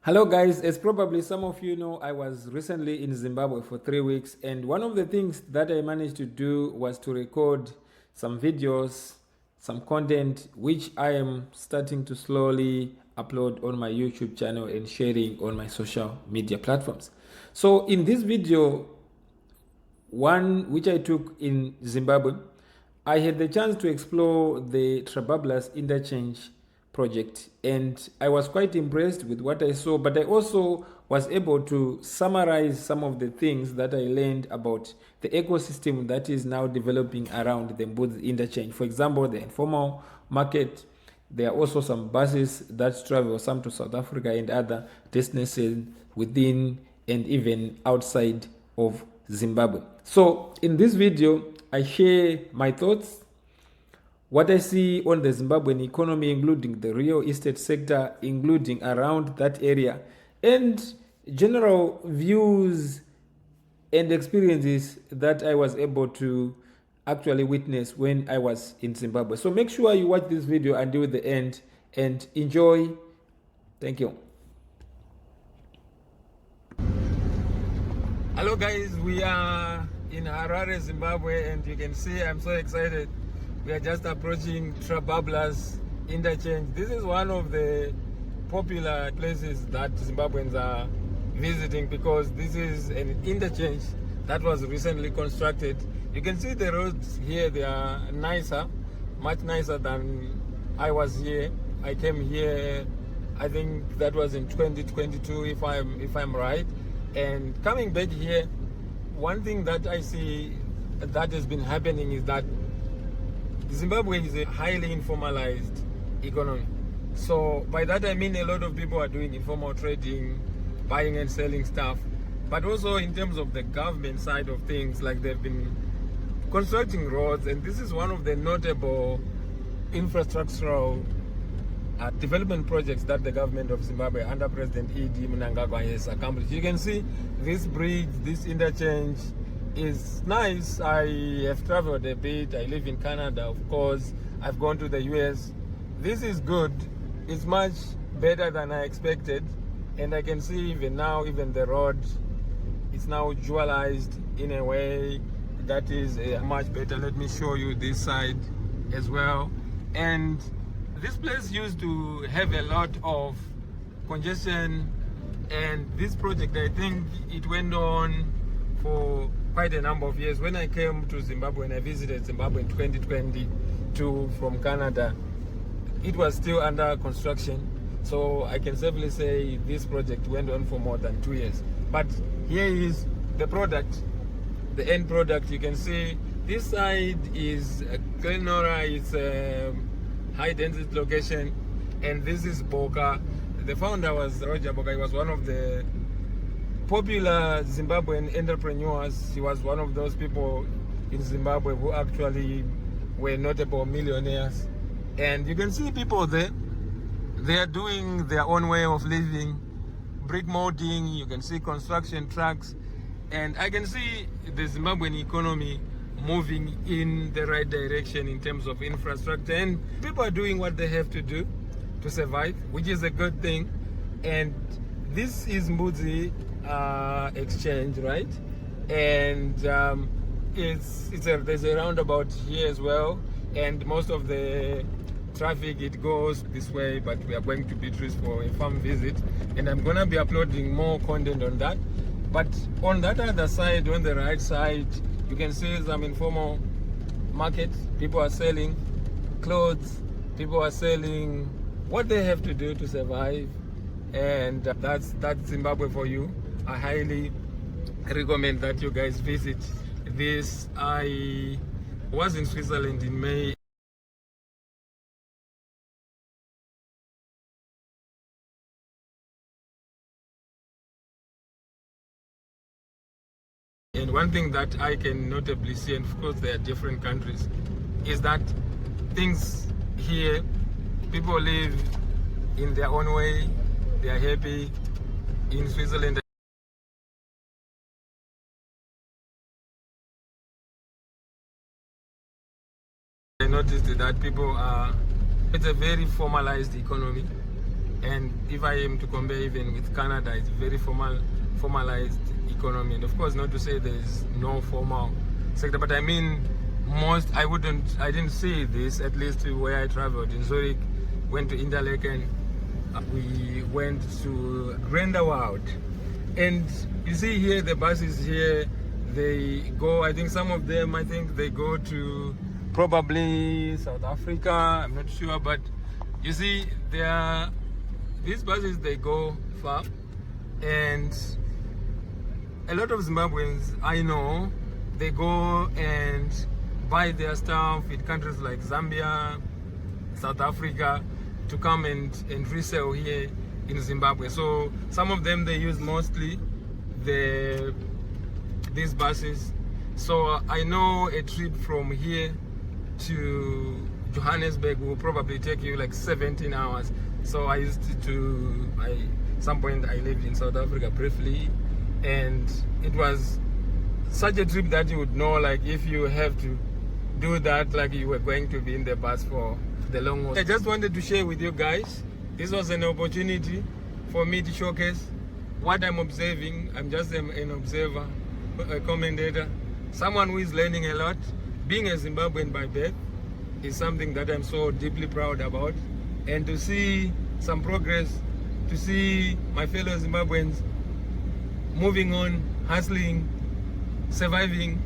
Hello guys, as probably some of you know, I was recently in Zimbabwe for 3 weeks, and one of the things that I managed to do was to record some videos, some content, which I am starting to slowly upload on my YouTube channel and sharing on my social media platforms. So in this video, one which I took in Zimbabwe, I had the chance to explore the Trabablas Interchange project, and I was quite impressed with what I saw, but I also was able to summarize some of the things that I learned about the ecosystem that is now developing around the Moody interchange. For example, the informal market. There are also some buses that travel some to South Africa and other destinations within and even outside of Zimbabwe. So in this video, I share my thoughts, what I see on the Zimbabwean economy, including the real estate sector, including around that area, and general views and experiences that I was able to actually witness when I was in Zimbabwe. So make sure you watch this video until the end and enjoy. Thank you. Hello guys, we are in Harare, Zimbabwe, and you can see I'm so excited. We are just approaching Trabablaz Interchange. This is one of the popular places that Zimbabweans are visiting because this is an interchange that was recently constructed. You can see the roads here, they are nicer, much nicer than I was here. I came here, I think that was in 2022 if I'm right. And coming back here, one thing that I see that has been happening is that Zimbabwe is a highly informalized economy. So by that I mean a lot of people are doing informal trading, buying and selling stuff. But also in terms of the government side of things, like they've been constructing roads, and this is one of the notable infrastructural development projects that the government of Zimbabwe under President E.D. Mnangagwa has accomplished. You can see this bridge, this interchange is nice. I have traveled a bit. I live in Canada, of course. I've gone to the US. This is good. It's much better than I expected. And I can see even now, even the road is now dualized in a way that is much better. Let me show you this side as well. And this place used to have a lot of congestion, and this project, I think it went on for quite a number of years. When I came to Zimbabwe and I visited Zimbabwe in 2022 from Canada, it was still under construction. So I can safely say this project went on for more than 2 years. But here is the product, the end product. You can see this side is Glenora, it's a high density location, and this is Boka. The founder was Roger Boka. He was one of the popular Zimbabwean entrepreneurs. He was one of those people in Zimbabwe who actually were notable millionaires. And you can see people there. They are doing their own way of living, brick molding. You can see construction trucks, and I can see the Zimbabwean economy moving in the right direction in terms of infrastructure, and people are doing what they have to do to survive, which is a good thing. And this is Moody exchange, right? And there's a roundabout here as well, and most of the traffic, it goes this way, but we are going to Beatrice for a farm visit, and I'm gonna be uploading more content on that. But on that other side, on the right side, you can see some informal market. People are selling clothes, people are selling what they have to do to survive, and that's Zimbabwe for you. I highly recommend that you guys visit this. I was in Switzerland in May. And one thing that I can notably see, and of course there are different countries, is that things here, people live in their own way, they are happy. In Switzerland, I noticed that people are, it's a very formalized economy. And if I am to compare even with Canada, it's very formalized economy. And of course, not to say there's no formal sector, but I mean, I didn't see this, at least where I traveled. In Zurich, went to Interlaken, we went to Grindelwald. And you see here, the buses here, they go, I think some of them, they go to probably South Africa, I'm not sure, but you see, these buses, they go far. And a lot of Zimbabweans, I know, they go and buy their stuff in countries like Zambia, South Africa, to come and resell here in Zimbabwe. So some of them, they use mostly these buses. So I know a trip from here to Johannesburg will probably take you like 17 hours. So I used some point I lived in South Africa briefly, and it was such a trip that you would know, like, if you have to do that, like you were going to be in the bus for the long haul. I just wanted to share with you guys. This was an opportunity for me to showcase what I'm observing. I'm just an observer, a commentator, someone who is learning a lot. Being a Zimbabwean by birth is something that I'm so deeply proud about. And to see some progress, to see my fellow Zimbabweans moving on, hustling, surviving,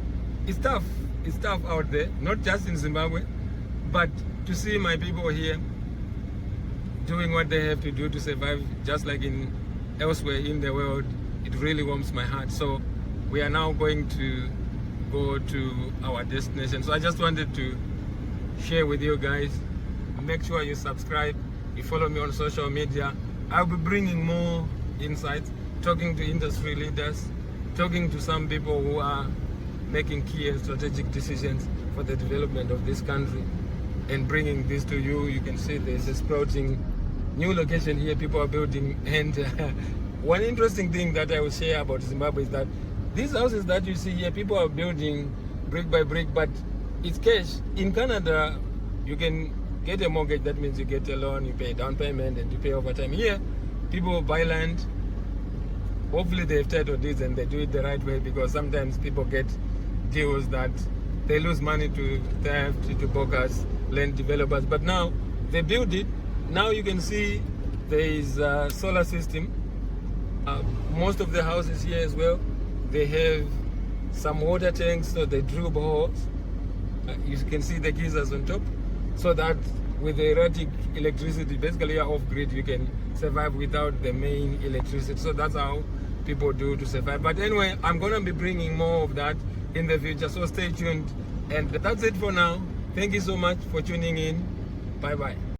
it's tough. It's tough out there, not just in Zimbabwe, but to see my people here doing what they have to do to survive, just like elsewhere in the world, it really warms my heart. So we are now going to go to our destination. So I just wanted to share with you guys. Make sure you subscribe, you follow me on social media. I'll be bringing more insights, talking to industry leaders, talking to some people who are making key and strategic decisions for the development of this country, and bringing this to you. You can see there's a sprouting new location here, people are building. And one interesting thing that I will share about Zimbabwe is that these houses that you see here, people are building brick by brick, but it's cash. In Canada, you can get a mortgage. That means you get a loan, you pay down payment, and you pay over time. Here, people buy land. Hopefully they've title deeds and they do it the right way, because sometimes people get deals that they lose money to theft, to bogus land developers. But now they build it. Now you can see there is a solar system. Most of the houses here as well, they have some water tanks, so they drill boreholes. You can see the geysers on top, so that with the erratic electricity, basically you're off grid, you can survive without the main electricity. So that's how people do to survive. But anyway, I'm gonna be bringing more of that in the future, so stay tuned. And that's it for now. Thank you so much for tuning in. Bye bye.